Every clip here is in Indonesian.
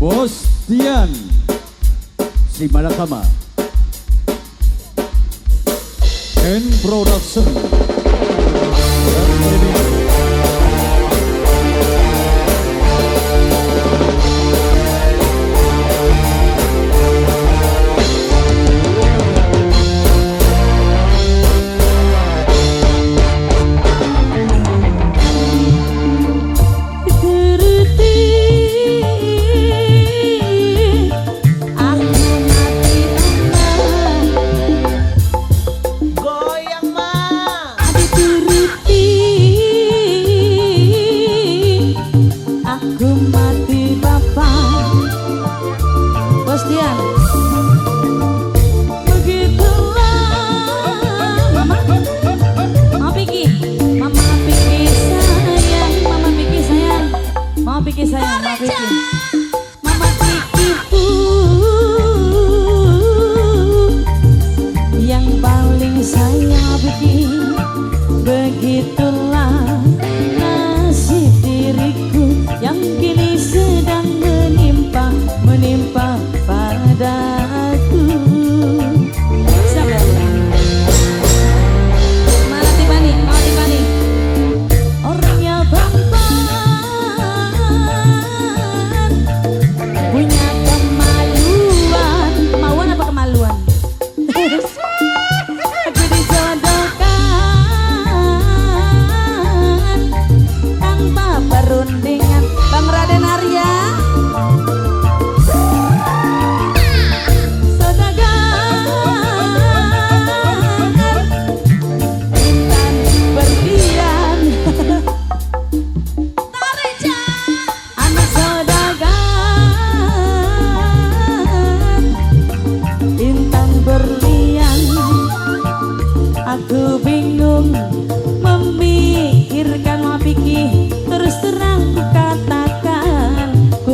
Bos Dian Simalakama N Production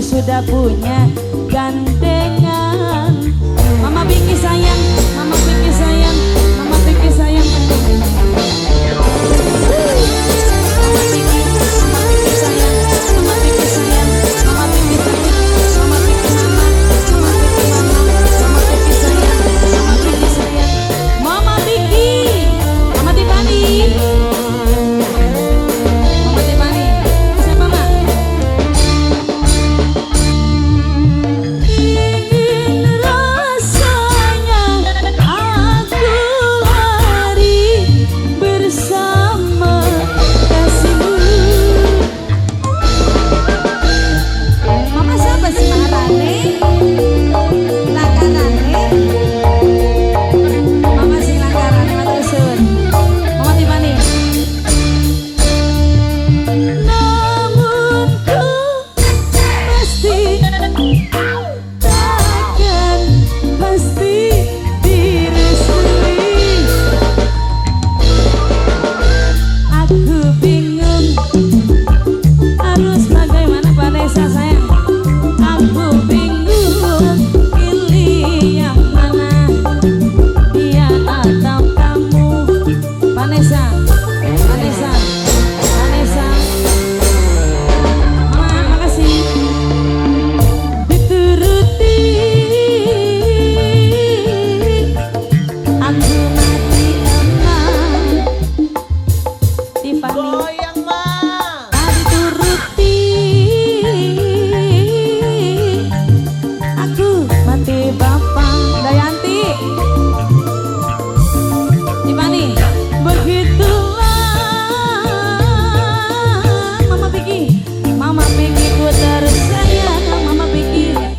sudah punya gandengan. Mama Vicky sayang, Mama Vicky sayang, Mama Vicky sayang. Mama Vicky, Mama Vicky sayang, Mama Vicky sayang, Mama Vicky sayang, Mama Vicky mama, Mama Vicky mama, Mama Vicky sayang, Mama Vicky sayang,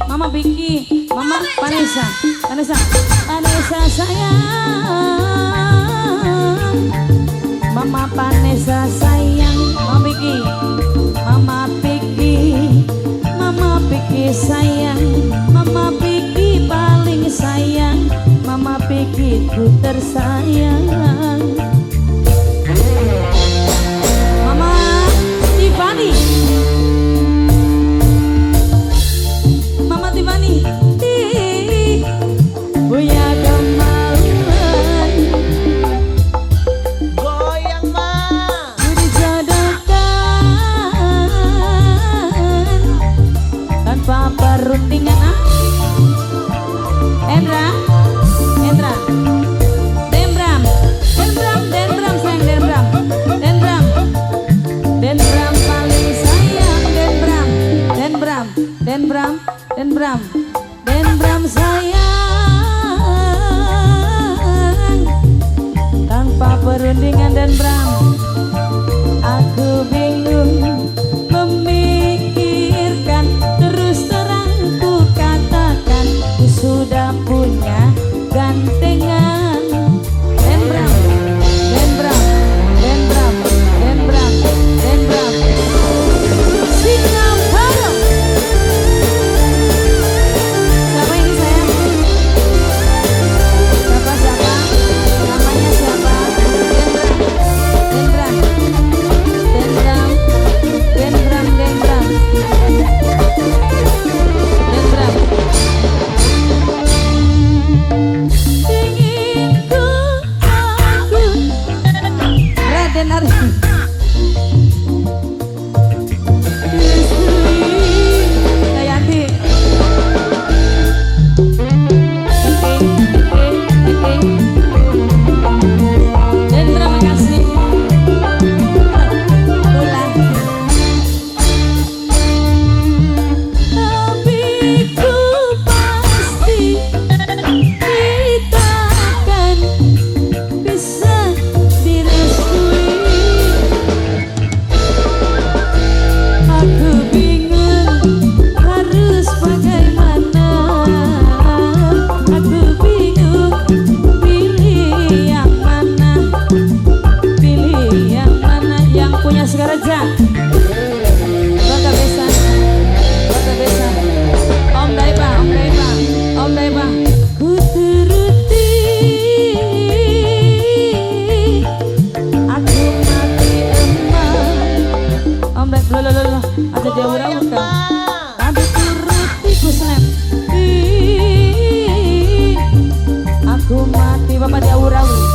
Mama Vicky, Mama Tiffany. Vanessa sayang, Mama Vanessa sayang, Mama Vicky, Mama Vicky, Mama Vicky sayang, Mama Vicky paling sayang, Mama Vicky ku tersayang. Mama Tiffany, Mama Tiffany. Punya kemauan goyang mah dijodohkan perundingan Endra Denbram sayang Denbram paling sayang Denbram sayang tanpa perundingan Denbram aku bingung memikirkan terus terang ku katakan ku sudah punya gantengan Denbram Singapura. Siapa ini sayang? Siapa? Namanya siapa? Denbram. Ingin ku aku Raden Arif Dayanti Denbram makasih pulang tapi ku pasti kita akan bisa direstui aku bingung harus bagaimana aku bingung pilih yang mana yang punya Singaraja Bangga Besan Om Daiba ku turuti aku mati emang Om Daiba lo aja dia udah tapi turuti ku snap aku mati bapak dia udah